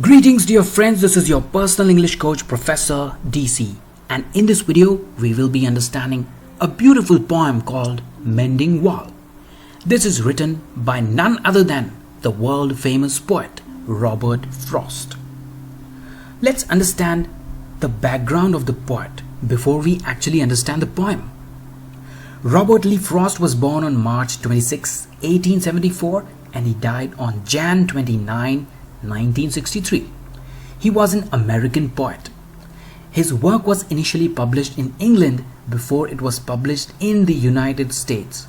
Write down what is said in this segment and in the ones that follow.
Greetings dear friends, this is your personal English coach Professor DC, and in this video we will be understanding a beautiful poem called Mending Wall. This is written by none other than the world famous poet Robert Frost. Let's understand the background of the poet before we actually understand the poem. Robert Lee Frost was born on March 26, 1874 and he died on Jan 29, 1963. He was an American poet. His work was initially published in England before it was published in the United States.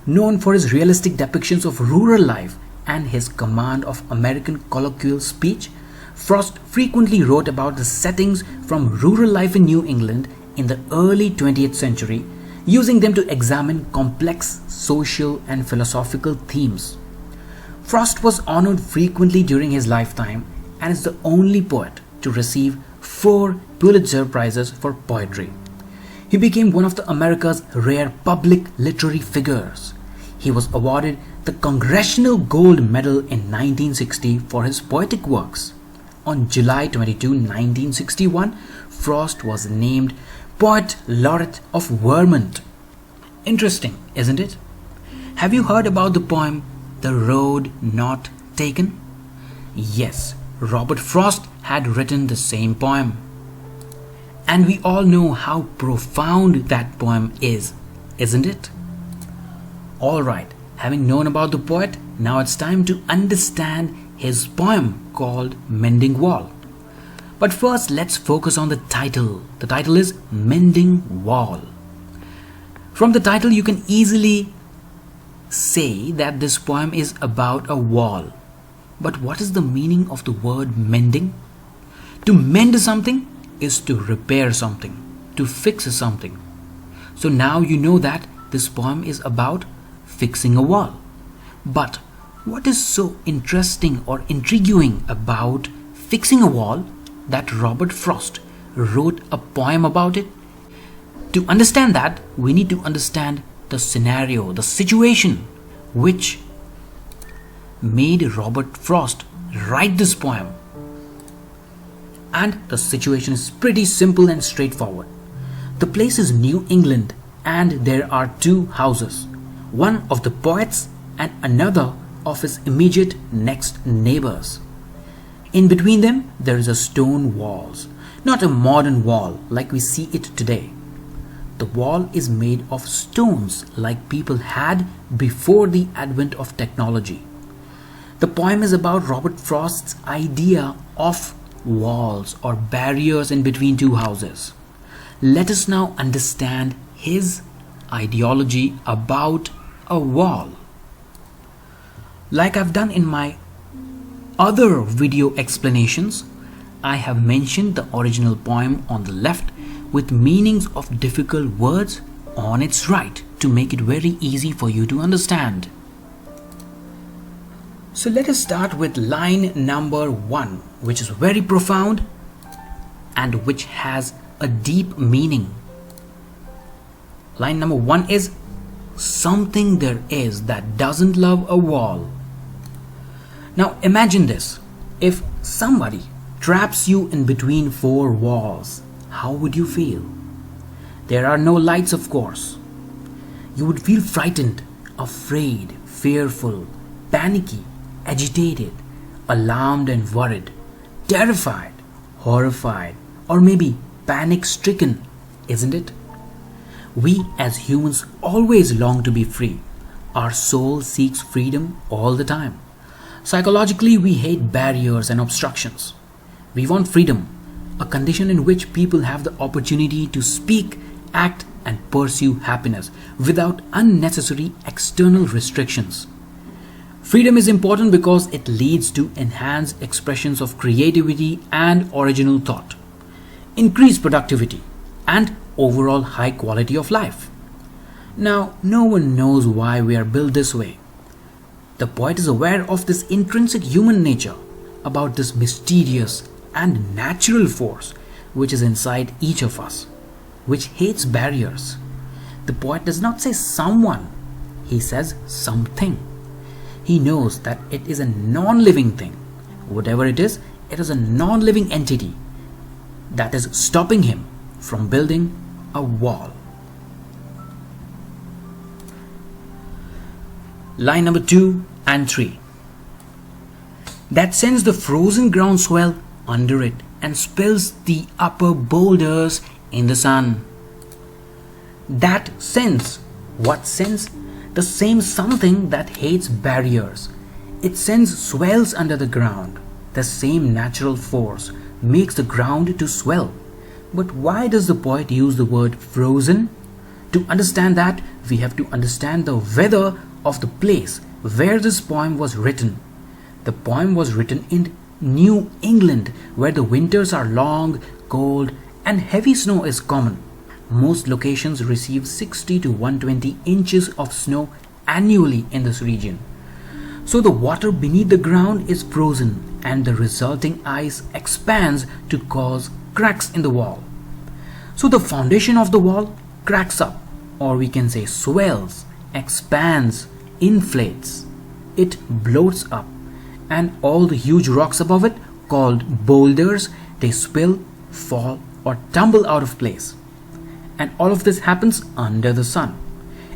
Known for his realistic depictions of rural life and his command of American colloquial speech, Frost frequently wrote about the settings from rural life in New England in the early 20th century, using them to examine complex social and philosophical themes. Frost was honored frequently during his lifetime and is the only poet to receive 4 Pulitzer Prizes for poetry. He became one of America's rare public literary figures. He was awarded the Congressional Gold Medal in 1960 for his poetic works. On July 22, 1961, Frost was named Poet Laureate of Vermont. Interesting, isn't it? Have you heard about the poem The Road Not Taken? Yes, Robert Frost had written the same poem. And we all know how profound that poem is, isn't it? Alright, having known about the poet, now it's time to understand his poem called Mending Wall. But first, let's focus on the title. The title is Mending Wall. From the title, you can easily say that this poem is about a wall. But what is the meaning of the word mending? To mend something is to repair something, to fix something. So now you know that this poem is about fixing a wall. But what is so interesting or intriguing about fixing a wall that Robert Frost wrote a poem about it? To understand that, we need to understand the scenario, the situation which made Robert Frost write this poem. And the situation is pretty simple and straightforward. The place is New England and there are 2 houses, one of the poet's and another of his immediate next neighbors. In between them there is a stone wall, not a modern wall like we see it today. The wall is made of stones like people had before the advent of technology. The poem is about Robert Frost's idea of walls or barriers in between 2 houses. Let us now understand his ideology about a wall. Like I've done in my other video explanations, I have mentioned the original poem on the left with meanings of difficult words on its right to make it very easy for you to understand. So let us start with line number 1, which is very profound and which has a deep meaning. Line number 1 is, something there is that doesn't love a wall. Now imagine this, if somebody traps you in between 4 walls, how would you feel? There are no lights, of course. You would feel frightened, afraid, fearful, panicky, agitated, alarmed and worried, terrified, horrified, or maybe panic-stricken, isn't it? We as humans always long to be free. Our soul seeks freedom all the time. Psychologically, we hate barriers and obstructions. We want freedom, a condition in which people have the opportunity to speak, act, and pursue happiness without unnecessary external restrictions. Freedom is important because it leads to enhanced expressions of creativity and original thought, increased productivity, and overall high quality of life. Now, no one knows why we are built this way. The poet is aware of this intrinsic human nature, about this mysterious and natural force which is inside each of us, which hates barriers. The poet does not say someone, he says something. He knows that it is a non-living thing. Whatever it is it is a non-living entity that is stopping him from building a wall. Line number 2 and 3. That sends the frozen ground swell under it and spills the upper boulders in the sun. That sends, what sends? The same something that hates barriers. It sends swells under the ground. The same natural force makes the ground to swell. But why does the poet use the word frozen? To understand that, we have to understand the weather of the place where this poem was written. The poem was written in New England, where the winters are long, cold, and heavy snow is common. Most locations receive 60 to 120 inches of snow annually in this region. So the water beneath the ground is frozen and the resulting ice expands to cause cracks in the wall. So the foundation of the wall cracks up, or we can say swells, expands, inflates. It bloats up, and all the huge rocks above it, called boulders, they spill, fall, or tumble out of place. And all of this happens under the sun.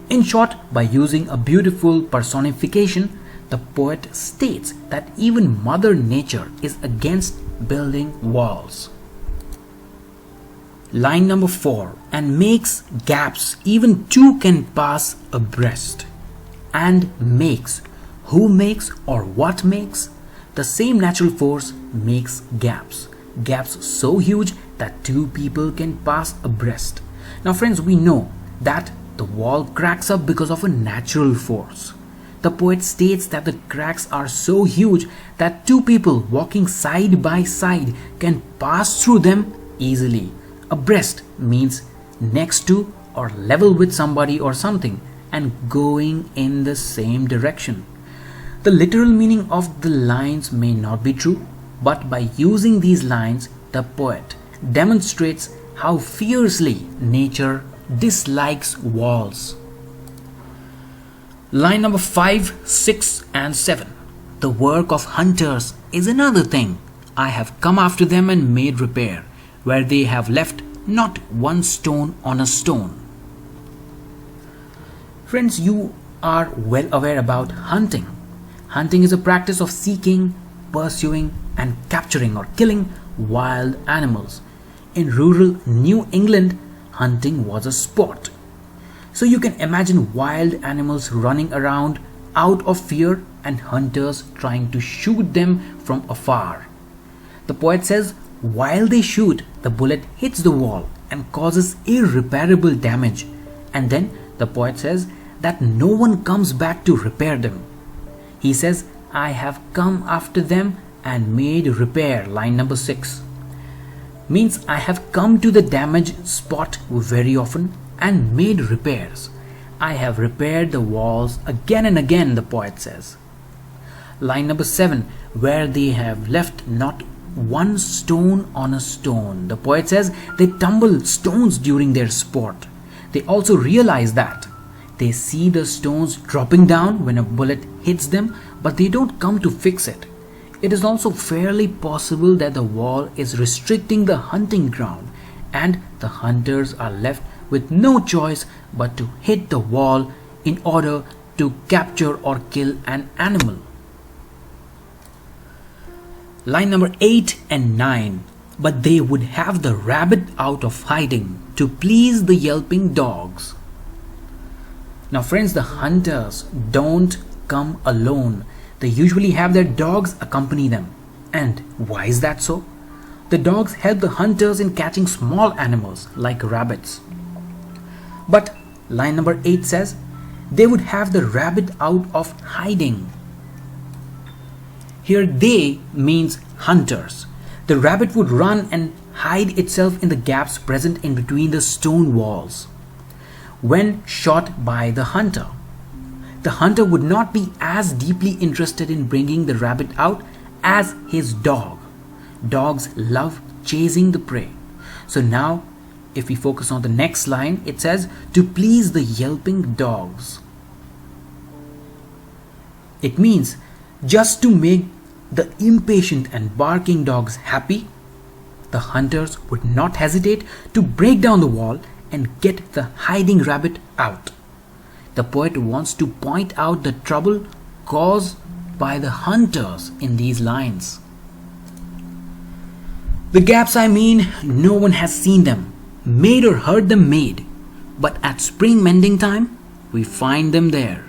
In short, by using a beautiful personification, the poet states that even Mother Nature is against building walls. Line number 4, and makes gaps even two can pass abreast. And makes. Who makes or what makes? The same natural force makes gaps. Gaps so huge that two people can pass abreast. Now friends, we know that the wall cracks up because of a natural force. The poet states that the cracks are so huge that two people walking side by side can pass through them easily. Abreast means next to or level with somebody or something and going in the same direction. The literal meaning of the lines may not be true, but by using these lines, the poet demonstrates how fiercely nature dislikes walls. Line number 5, 6 and 7. The work of hunters is another thing. I have come after them and made repair, where they have left not one stone on a stone. Friends, you are well aware about hunting. Hunting is a practice of seeking, pursuing and capturing or killing wild animals. In rural New England, hunting was a sport. So you can imagine wild animals running around out of fear and hunters trying to shoot them from afar. The poet says, while they shoot, the bullet hits the wall and causes irreparable damage. And then the poet says that no one comes back to repair them. He says, I have come after them and made repair. Line number 6. Means I have come to the damaged spot very often and made repairs. I have repaired the walls again and again, the poet says. Line number 7, where they have left not one stone on a stone. The poet says they tumble stones during their sport. They also realize that. They see the stones dropping down when a bullet hits them, but they don't come to fix it. It is also fairly possible that the wall is restricting the hunting ground and the hunters are left with no choice but to hit the wall in order to capture or kill an animal. Line number 8 and 9. But they would have the rabbit out of hiding to please the yelping dogs. Now friends, the hunters don't come alone. They usually have their dogs accompany them. And why is that so? The dogs help the hunters in catching small animals like rabbits. But line number 8 says, they would have the rabbit out of hiding. Here they means hunters. The rabbit would run and hide itself in the gaps present in between the stone walls. When shot by the hunter would not be as deeply interested in bringing the rabbit out as his dog. Dogs love chasing the prey. So now, if we focus on the next line, it says, to please the yelping dogs. It means just to make the impatient and barking dogs happy, the hunters would not hesitate to break down the wall and get the hiding rabbit out. The poet wants to point out the trouble caused by the hunters in these lines. The gaps I mean, no one has seen them, made or heard them made, but at spring mending time, we find them there.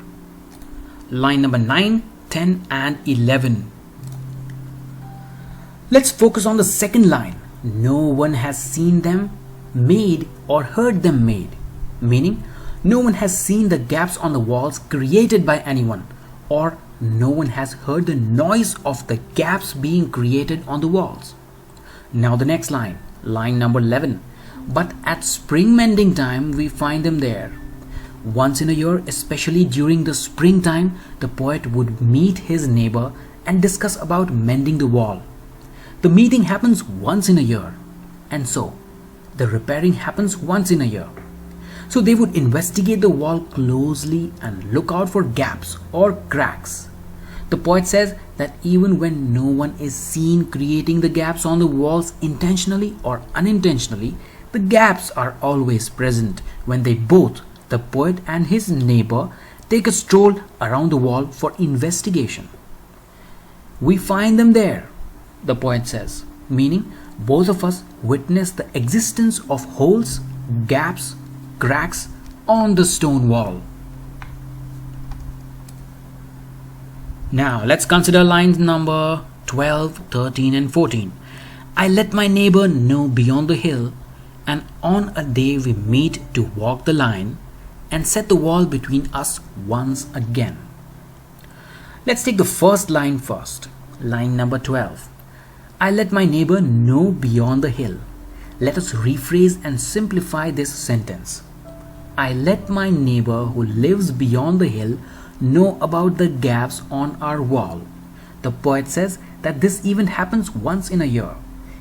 Line number 9, 10 and 11. Let's focus on the second line. No one has seen them made or heard them made, meaning no one has seen the gaps on the walls created by anyone, or no one has heard the noise of the gaps being created on the walls. Now the next line, line number 11. But at spring mending time, we find them there. Once in a year, especially during the springtime, the poet would meet his neighbor and discuss about mending the wall. The meeting happens once in a year, and so the repairing happens once in a year. So they would investigate the wall closely and look out for gaps or cracks. The poet says that even when no one is seen creating the gaps on the walls intentionally or unintentionally, the gaps are always present when they both, the poet and his neighbor, take a stroll around the wall for investigation. We find them there, the poet says, meaning both of us witness the existence of holes, gaps, cracks on the stone wall. Now let's consider lines number 12, 13 and 14. I let my neighbor know beyond the hill, and on a day we meet to walk the line and set the wall between us once again. Let's take the first line first. Line number 12. I let my neighbor know beyond the hill. Let us rephrase and simplify this sentence. I let my neighbor who lives beyond the hill know about the gaps on our wall. The poet says that this event happens once in a year.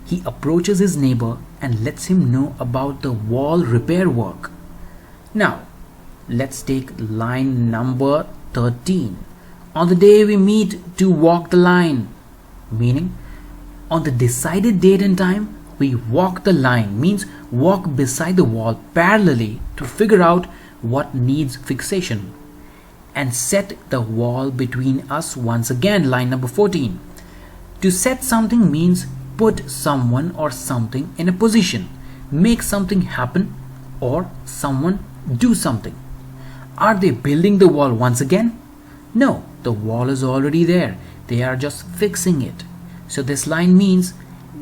He approaches his neighbor and lets him know about the wall repair work. Now, let's take line number 13. On the day we meet to walk the line, meaning on the decided date and time, we walk the line, means walk beside the wall parallelly to figure out what needs fixation, and set the wall between us once again. Line number 14. To set something means put someone or something in a position, make something happen, or someone do something. Are they building the wall once again? No, the wall is already there. They are just fixing it. So this line means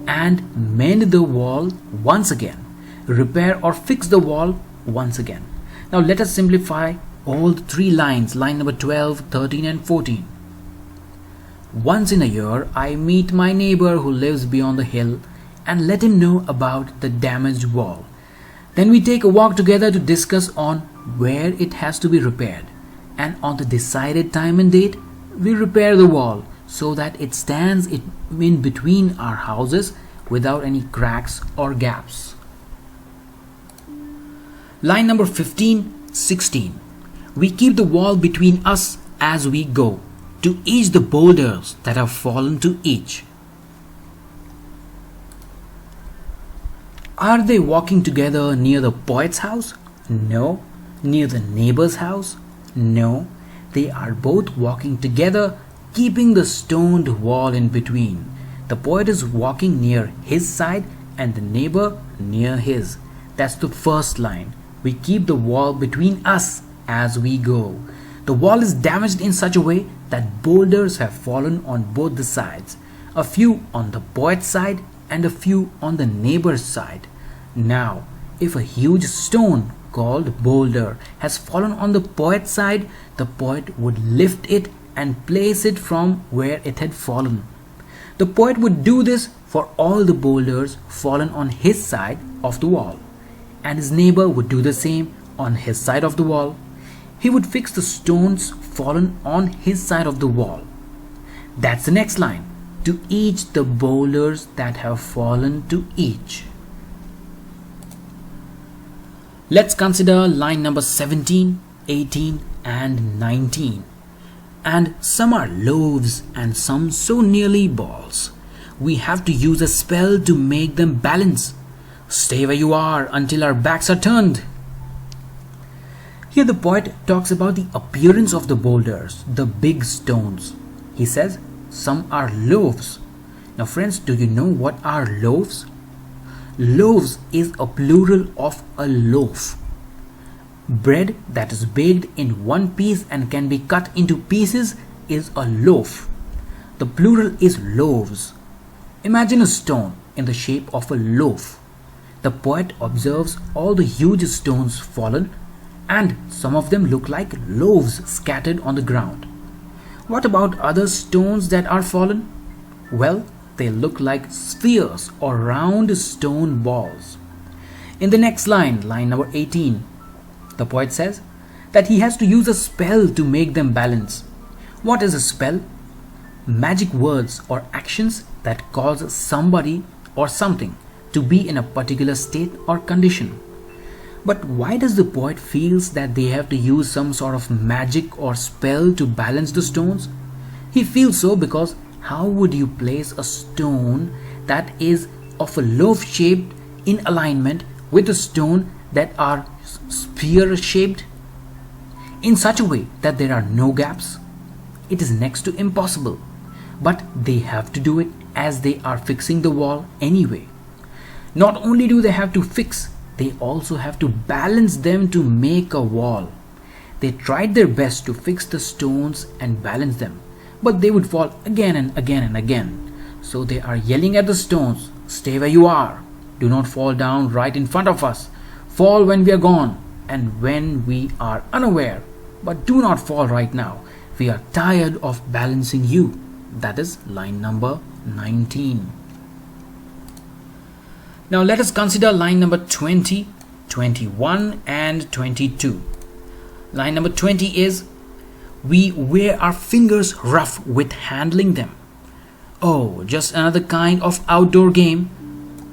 and mend the wall once again, repair or fix the wall once again. Now let us simplify all the three lines, line number 12, 13 and 14. Once in a year, I meet my neighbor who lives beyond the hill and let him know about the damaged wall. Then we take a walk together to discuss on where it has to be repaired, and on the decided time and date, we repair the wall so that it stands in between our houses without any cracks or gaps. Line number 15, 16. We keep the wall between us as we go, to each the boulders that have fallen to each. Are they walking together near the poet's house? No. Near the neighbor's house? No. They are both walking together, keeping the stoned wall in between. The poet is walking near his side and the neighbor near his. That's the first line. We keep the wall between us as we go. The wall is damaged in such a way that boulders have fallen on both the sides, a few on the poet's side and a few on the neighbor's side. Now, if a huge stone called boulder has fallen on the poet's side, the poet would lift it and place it from where it had fallen. The poet would do this for all the boulders fallen on his side of the wall, and his neighbor would do the same on his side of the wall. He would fix the stones fallen on his side of the wall. That's the next line. To each the boulders that have fallen to each. Let's consider line number 17, 18 and 19. And some are loaves and some so nearly balls. We have to use a spell to make them balance. Stay where you are until our backs are turned. Here the poet talks about the appearance of the boulders, the big stones. He says some are loaves. Now friends, do you know what are loaves? Loaves is a plural of a loaf. Bread that is baked in one piece and can be cut into pieces is a loaf. The plural is loaves. Imagine a stone in the shape of a loaf. The poet observes all the huge stones fallen, and some of them look like loaves scattered on the ground. What about other stones that are fallen? Well, they look like spheres or round stone balls. In the next line, line number 18, the poet says that he has to use a spell to make them balance. What is a spell? Magic words or actions that cause somebody or something to be in a particular state or condition. But why does the poet feels that they have to use some sort of magic or spell to balance the stones? He feels so because how would you place a stone that is of a loaf shaped in alignment with a stone that are sphere shaped in such a way that there are no gaps? It is next to impossible, but they have to do it as they are fixing the wall anyway. Not only do they have to fix, they also have to balance them to make a wall. They tried their best to fix the stones and balance them, but they would fall again and again and again. So they are yelling at the stones, "Stay where you are. Do not fall down right in front of us. Fall when we are gone and when we are unaware. But do not fall right now. We are tired of balancing you." That is line number 19. Now let us consider line number 20, 21 and 22. Line number 20 is, "We wear our fingers rough with handling them." Oh, just another kind of outdoor game.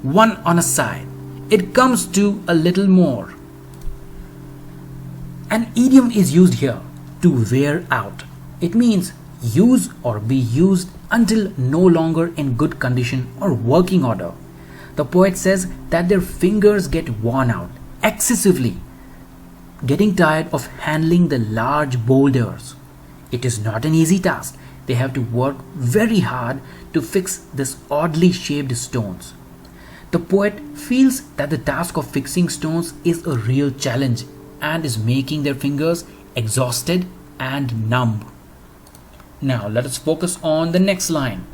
One on a side. It comes to a little more. An idiom is used here, to wear out. It means use or be used until no longer in good condition or working order. The poet says that their fingers get worn out excessively, getting tired of handling the large boulders. It is not an easy task. They have to work very hard to fix this oddly shaped stones. The poet feels that the task of fixing stones is a real challenge and is making their fingers exhausted and numb. Now let us focus on the next line.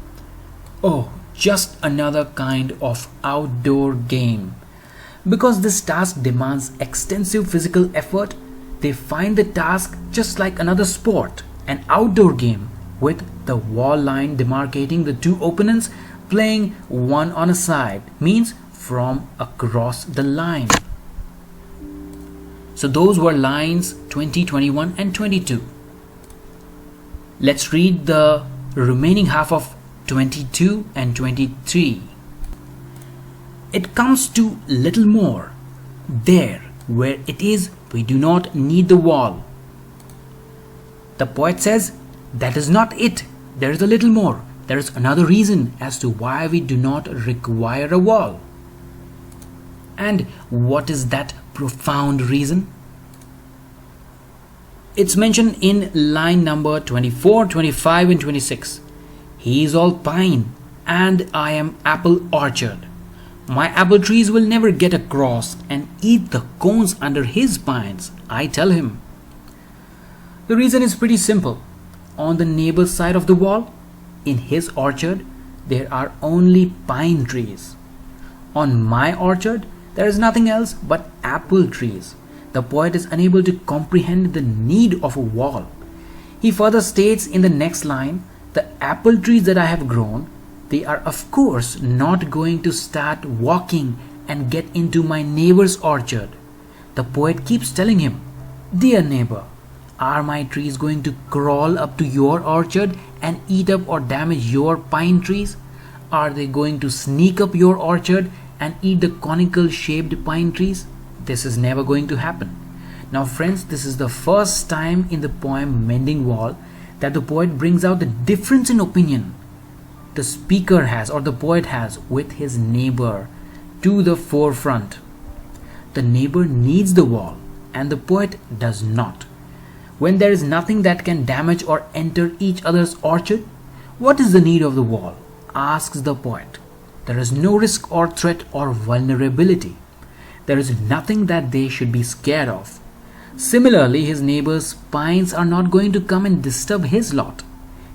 Oh, just another kind of outdoor game. Because this task demands extensive physical effort, they find the task just like another sport, an outdoor game with the wall line demarcating the two opponents, playing one on a side means from across the line. So those were lines 20, 21 and 22. Let's read the remaining half of 22 and 23. It comes to little more. There where it is, we do not need the wall. The poet says that is not it. There is a little more. There is another reason as to why we do not require a wall. And what is that profound reason? It's mentioned in line number 24, 25 and 26. He is all pine and I am apple orchard. My apple trees will never get across and eat the cones under his pines, I tell him. The reason is pretty simple. On the neighbor's side of the wall, in his orchard, there are only pine trees. On my orchard, there is nothing else but apple trees. The poet is unable to comprehend the need of a wall. He further states in the next line, the apple trees that I have grown, they are of course not going to start walking and get into my neighbor's orchard. The poet keeps telling him, dear neighbor, are my trees going to crawl up to your orchard and eat up or damage your pine trees? Are they going to sneak up your orchard and eat the conical shaped pine trees? This is never going to happen. Now friends, this is the first time in the poem Mending Wall that the poet brings out the difference in opinion the speaker has or the poet has with his neighbor to the forefront. The neighbor needs the wall and the poet does not. When there is nothing that can damage or enter each other's orchard, what is the need of the wall? Asks the poet. There is no risk or threat or vulnerability. There is nothing that they should be scared of. Similarly, his neighbor's pines are not going to come and disturb his lot.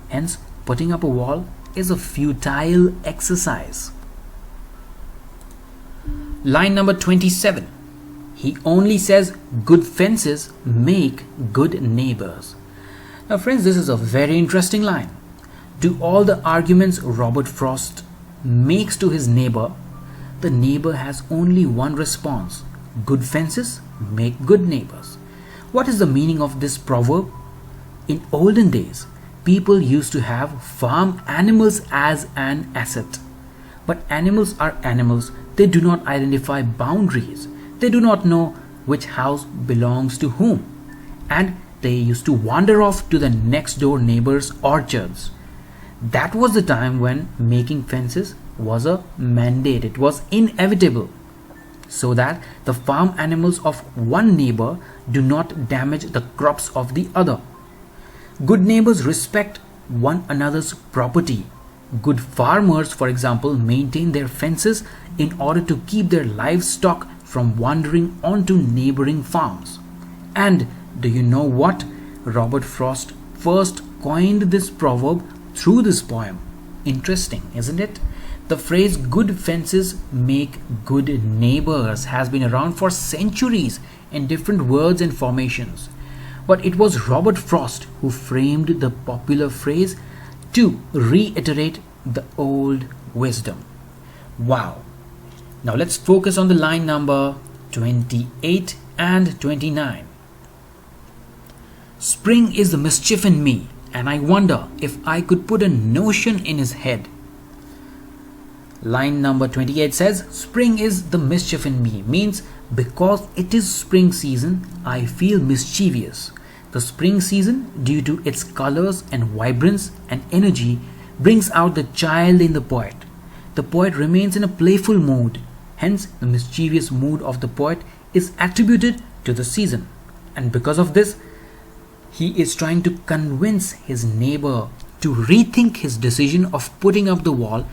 Hence, putting up a wall is a futile exercise. Line number 27. He only says good fences make good neighbors. Now friends, this is a very interesting line. To all the arguments Robert Frost makes to his neighbor, the neighbor has only one response. Good fences make good neighbors. What is the meaning of this proverb? In olden days, people used to have farm animals as an asset. But animals are animals. They do not identify boundaries. They do not know which house belongs to whom. And they used to wander off to the next door neighbor's orchards. That was the time when making fences was a mandate. It was inevitable, so that the farm animals of one neighbor do not damage the crops of the other. Good neighbors respect one another's property. Good farmers, for example, maintain their fences in order to keep their livestock from wandering onto neighboring farms. And do you know what? Robert Frost first coined this proverb through this poem. Interesting, isn't it? The phrase good fences make good neighbors has been around for centuries in different words and formations. But it was Robert Frost who framed the popular phrase to reiterate the old wisdom. Wow. Now let's focus on the line number 28 and 29. Spring is the mischief in me, and I wonder if I could put a notion in his head. Line number 28 says, spring is the mischief in me, means because it is spring season, I feel mischievous. The spring season, due to its colors and vibrance and energy, brings out the child in the poet. The poet remains in a playful mood. Hence, the mischievous mood of the poet is attributed to the season. And because of this, he is trying to convince his neighbor to rethink his decision of putting up the wall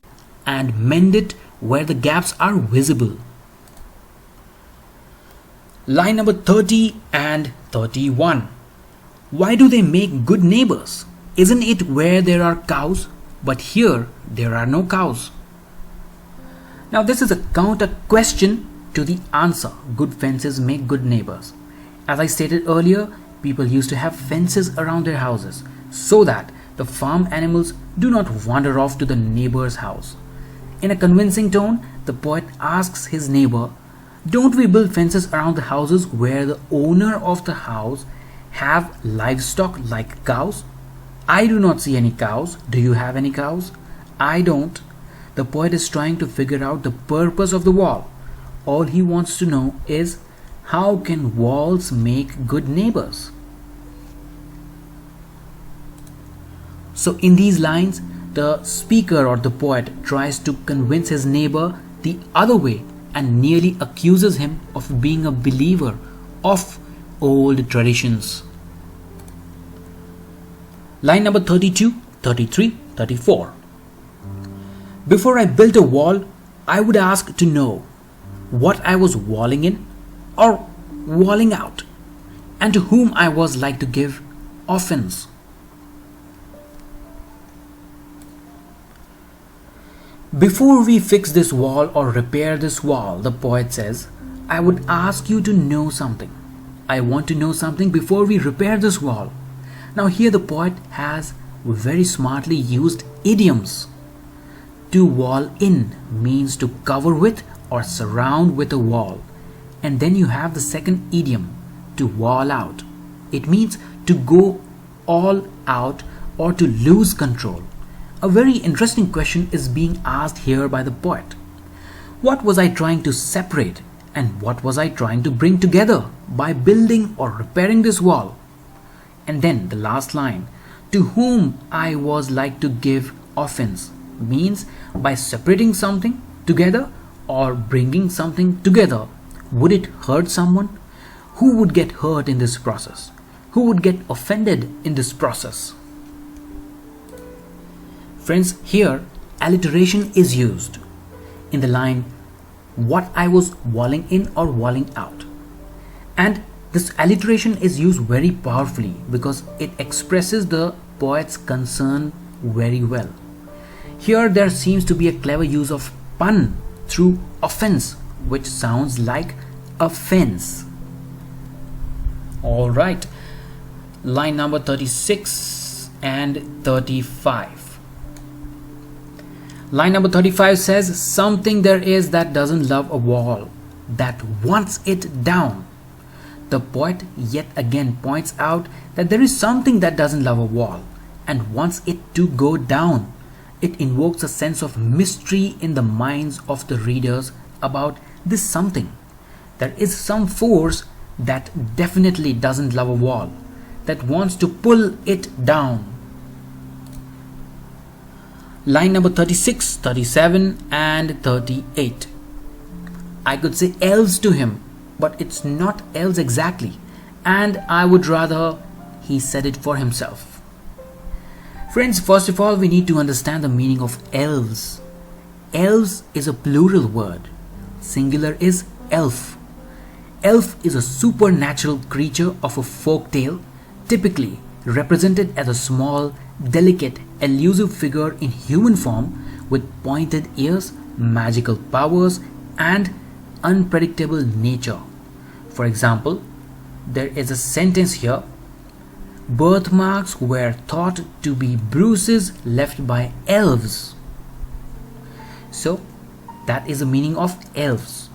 and mend it where the gaps are visible. Line number 30 and 31. Why do they make good neighbors? Isn't it where there are cows? But here there are no cows. Now this is a counter question to the answer. Good fences make good neighbors. As I stated earlier, people used to have fences around their houses so that the farm animals do not wander off to the neighbor's house. In a convincing tone, the poet asks his neighbor, don't we build fences around the houses where the owner of the house have livestock like cows? I do not see any cows. Do you have any cows? I don't. The poet is trying to figure out the purpose of the wall. All he wants to know is, how can walls make good neighbors? So in these lines, the speaker or the poet tries to convince his neighbor the other way and nearly accuses him of being a believer of old traditions. Line number 32, 33, 34. Before I built a wall, I would ask to know what I was walling in or walling out, and to whom I was like to give offense. Before we fix this wall or repair this wall, the poet says, I would ask you to know something. I want to know something before we repair this wall. Now here the poet has very smartly used idioms. To wall in means to cover with or surround with a wall. And then you have the second idiom, to wall out. It means to go all out or to lose control. A very interesting question is being asked here by the poet. What was I trying to separate and what was I trying to bring together by building or repairing this wall? And then the last line, to whom I was like to give offense means by separating something together or bringing something together. Would it hurt someone? Who would get hurt in this process? Who would get offended in this process? Friends, here alliteration is used in the line what I was walling in or walling out. And this alliteration is used very powerfully because it expresses the poet's concern very well. Here there seems to be a clever use of pun through offense, which sounds like a fence. Alright, line number 36 and 35. Line number 35 says, something there is that doesn't love a wall, that wants it down. The poet yet again points out that there is something that doesn't love a wall and wants it to go down. It invokes a sense of mystery in the minds of the readers about this something. There is some force that definitely doesn't love a wall, that wants to pull it down. Line number 36, 37 and 38. I could say elves to him, but it's not elves exactly, and I would rather he said it for himself. Friends, first of all, we need to understand the meaning of elves. Elves is a plural word. Singular is elf. Elf is a supernatural creature of a folk tale, typically represented as a small, delicate, elusive figure in human form with pointed ears, magical powers, and unpredictable nature. For example, there is a sentence here: birthmarks were thought to be bruises left by elves. So that is the meaning of elves.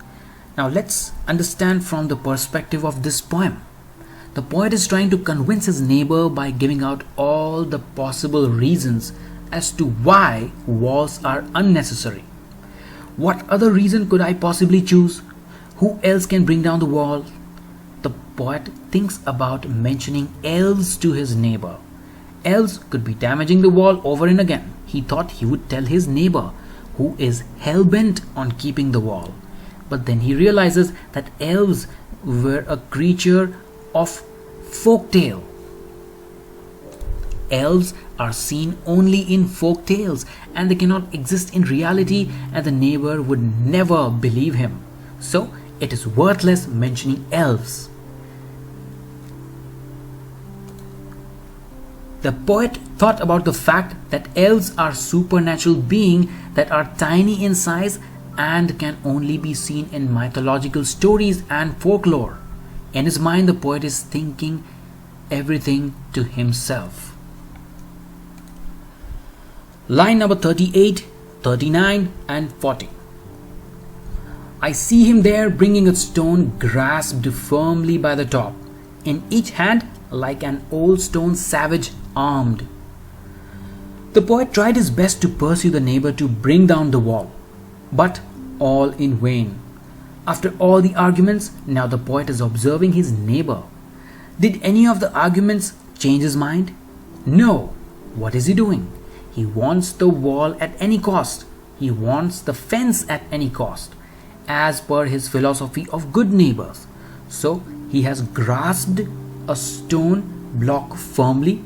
Now let's understand from the perspective of this poem. The poet is trying to convince his neighbor by giving out all the possible reasons as to why walls are unnecessary. What other reason could I possibly choose? Who else can bring down the wall? The poet thinks about mentioning elves to his neighbor. Elves could be damaging the wall over and again. He thought he would tell his neighbor, who is hell-bent on keeping the wall. But then he realizes that elves were a creature of folk tale. Elves are seen only in folk tales and they cannot exist in reality, and the neighbor would never believe him. So it is worthless mentioning elves. The poet thought about the fact that elves are supernatural beings that are tiny in size and can only be seen in mythological stories and folklore. In his mind, the poet is thinking everything to himself. Line number 38, 39 and 40. I see him there bringing a stone grasped firmly by the top, in each hand like an old stone savage armed. The poet tried his best to pursue the neighbor to bring down the wall, but all in vain. After all the arguments, now the poet is observing his neighbor. Did any of the arguments change his mind? No. What is he doing? He wants the wall at any cost. He wants the fence at any cost, as per his philosophy of good neighbors. So he has grasped a stone block firmly,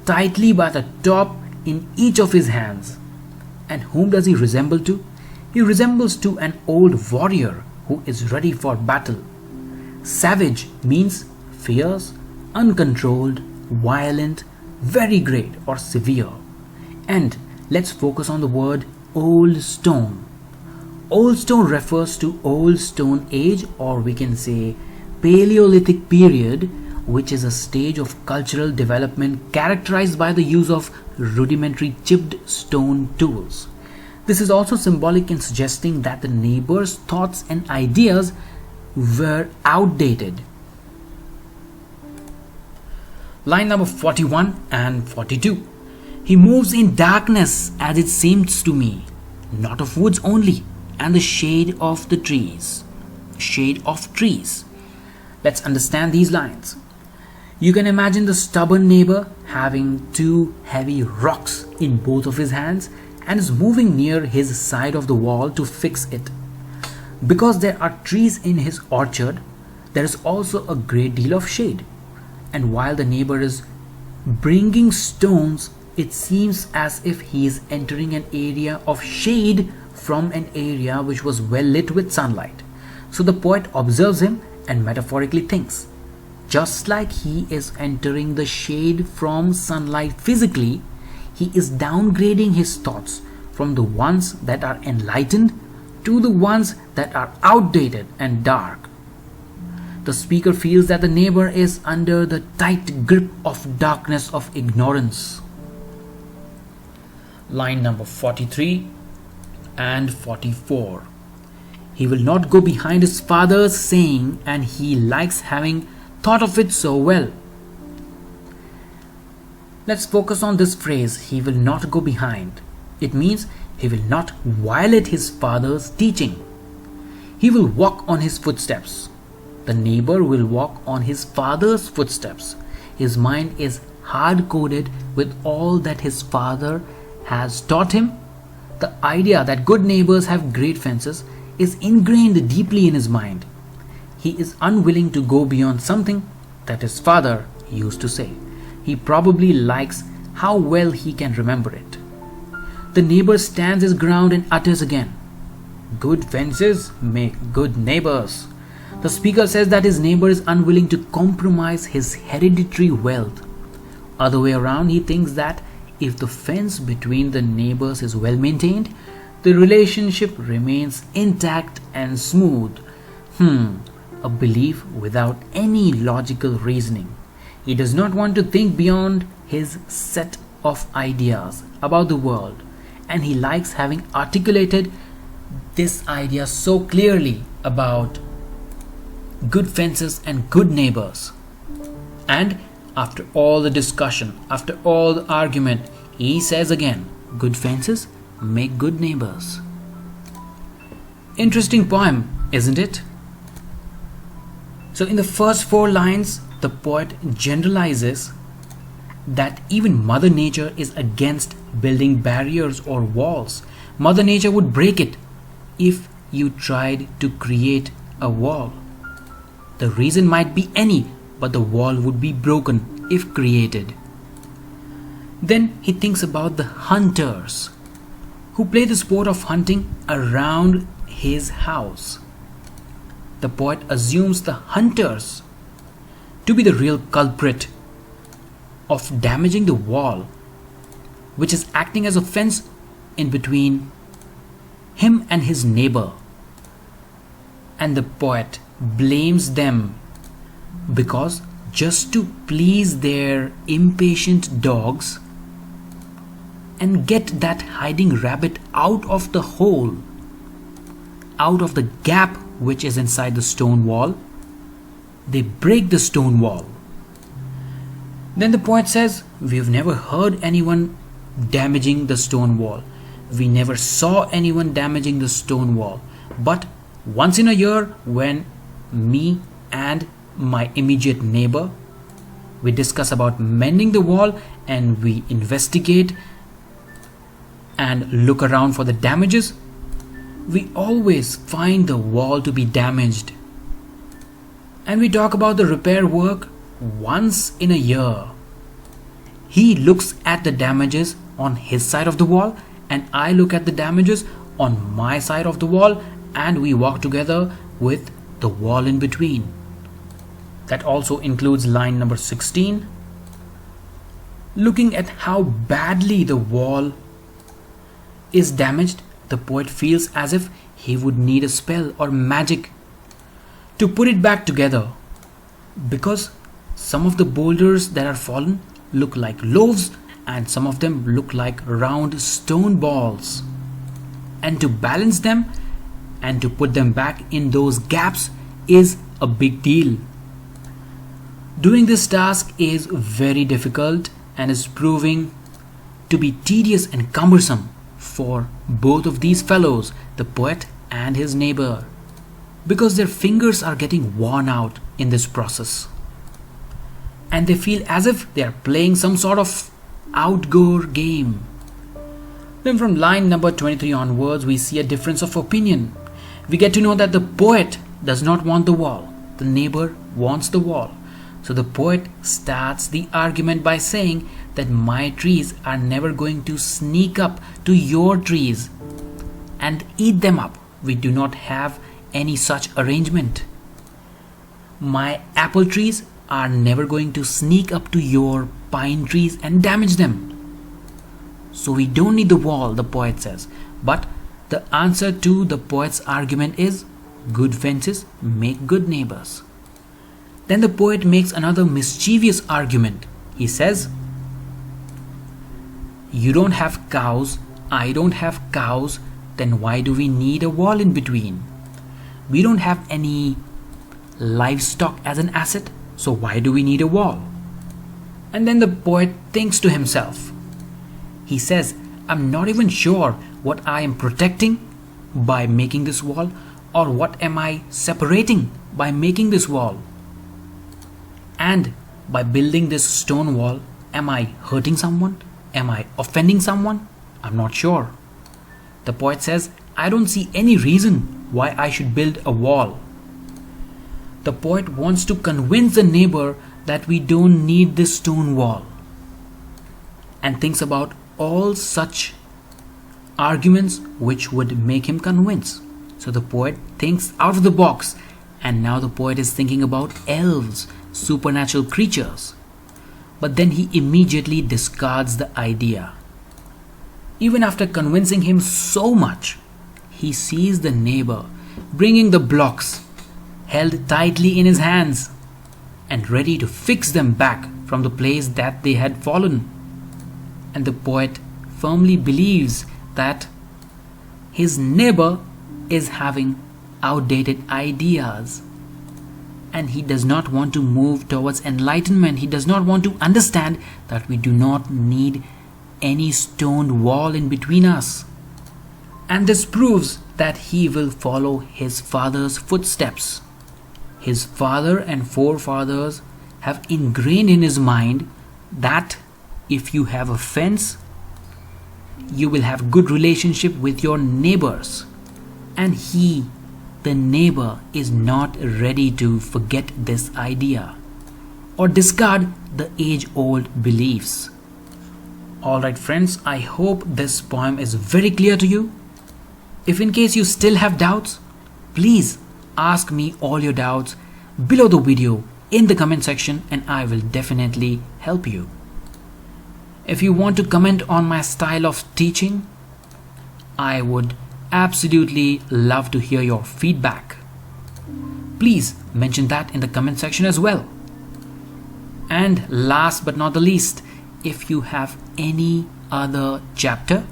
tightly by the top in each of his hands. And whom does he resemble to? He resembles to an old warrior who is ready for battle. Savage means fierce, uncontrolled, violent, very great or severe. And let's focus on the word old stone. Old stone refers to old stone age, or we can say Paleolithic period, which is a stage of cultural development characterized by the use of rudimentary chipped stone tools. This is also symbolic in suggesting that the neighbor's thoughts and ideas were outdated. Line number 41 and 42. He moves in darkness, as it seems to me, not of woods only, and the shade of the trees. Shade of trees. Let's understand these lines. You can imagine the stubborn neighbor having two heavy rocks in both of his hands and is moving near his side of the wall to fix it. Because there are trees in his orchard, there is also a great deal of shade. And while the neighbor is bringing stones, it seems as if he is entering an area of shade from an area which was well lit with sunlight. So the poet observes him and metaphorically thinks, just like he is entering the shade from sunlight physically, he is downgrading his thoughts from the ones that are enlightened to the ones that are outdated and dark. The speaker feels that the neighbor is under the tight grip of darkness of ignorance. Line number 43 and 44. He will not go behind his father's saying, and he likes having thought of it so well. Let's focus on this phrase, he will not go behind. It means he will not violate his father's teaching. He will walk on his footsteps. The neighbor will walk on his father's footsteps. His mind is hard-coded with all that his father has taught him. The idea that good neighbors have great fences is ingrained deeply in his mind. He is unwilling to go beyond something that his father used to say. He probably likes how well he can remember it. The neighbor stands his ground and utters again, good fences make good neighbors. The speaker says that his neighbor is unwilling to compromise his hereditary wealth. Other way around, he thinks that if the fence between the neighbors is well maintained, the relationship remains intact and smooth. A belief without any logical reasoning. He does not want to think beyond his set of ideas about the world, and he likes having articulated this idea so clearly about good fences and good neighbors. And after all the discussion, after all the argument, he says again, good fences make good neighbors. Interesting poem, isn't it? So in the first 4 lines, the poet generalizes that even Mother Nature is against building barriers or walls. Mother Nature would break it if you tried to create a wall. The reason might be any, but the wall would be broken if created. Then he thinks about the hunters who play the sport of hunting around his house. The poet assumes the hunters to be the real culprit of damaging the wall, which is acting as a fence in between him and his neighbor. And the poet blames them because just to please their impatient dogs and get that hiding rabbit out of the hole, out of the gap which is inside the stone wall, they break the stone wall. Then the poet says, we've never heard anyone damaging the stone wall. We never saw anyone damaging the stone wall. But once in a year, when me and my immediate neighbor, we discuss about mending the wall and we investigate and look around for the damages, we always find the wall to be damaged. And we talk about the repair work once in a year. He looks at the damages on his side of the wall and I look at the damages on my side of the wall, and we walk together with the wall in between. That also includes line number 16. Looking at how badly the wall is damaged, the poet feels as if he would need a spell or magic to put it back together, because some of the boulders that are fallen look like loaves and some of them look like round stone balls. And to balance them and to put them back in those gaps is a big deal. Doing this task is very difficult and is proving to be tedious and cumbersome for both of these fellows, the poet and his neighbor, because their fingers are getting worn out in this process. and they feel as if they are playing some sort of outdoor game. Then from line number 23 onwards, we see a difference of opinion. We get to know that the poet does not want the wall. The neighbor wants the wall. So the poet starts the argument by saying that my trees are never going to sneak up to your trees and eat them up. We do not have any such arrangement. My apple trees are never going to sneak up to your pine trees and damage them. So we don't need the wall, the poet says. But the answer to the poet's argument is good fences make good neighbors. Then the poet makes another mischievous argument. He says, you don't have cows, I don't have cows, then why do we need a wall in between? We don't have any livestock as an asset, so why do we need a wall? And then the poet thinks to himself. He says, I'm not even sure what I am protecting by making this wall, or what am I separating by making this wall. And by building this stone wall, am I hurting someone? Am I offending someone? I'm not sure. The poet says, I don't see any reason why I should build a wall. The poet wants to convince the neighbor that we don't need this stone wall, and thinks about all such arguments which would make him convince. So the poet thinks out of the box, and now the poet is thinking about elves, supernatural creatures. But then he immediately discards the idea. Even after convincing him so much, he sees the neighbor bringing the blocks held tightly in his hands and ready to fix them back from the place that they had fallen. And the poet firmly believes that his neighbor is having outdated ideas, and he does not want to move towards enlightenment. He does not want to understand that we do not need any stone wall in between us. And this proves that he will follow his father's footsteps. His father and forefathers have ingrained in his mind that if you have a fence, you will have good relationship with your neighbors. And he, the neighbor, is not ready to forget this idea or discard the age-old beliefs. Alright friends, I hope this poem is very clear to you. If in case you still have doubts, please ask me all your doubts below the video in the comment section, and I will definitely help you. If you want to comment on my style of teaching, I would absolutely love to hear your feedback. Please mention that in the comment section as well. And last but not the least, if you have any other chapter,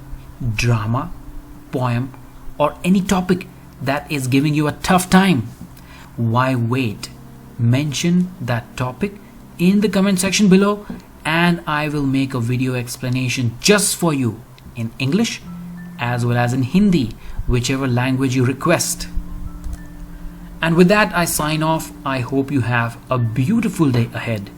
drama, poem, or any topic that is giving you a tough time, why wait? Mention that topic in the comment section below, and I will make a video explanation just for you in English as well as in Hindi, whichever language you request. And with that, I sign off. I hope you have a beautiful day ahead.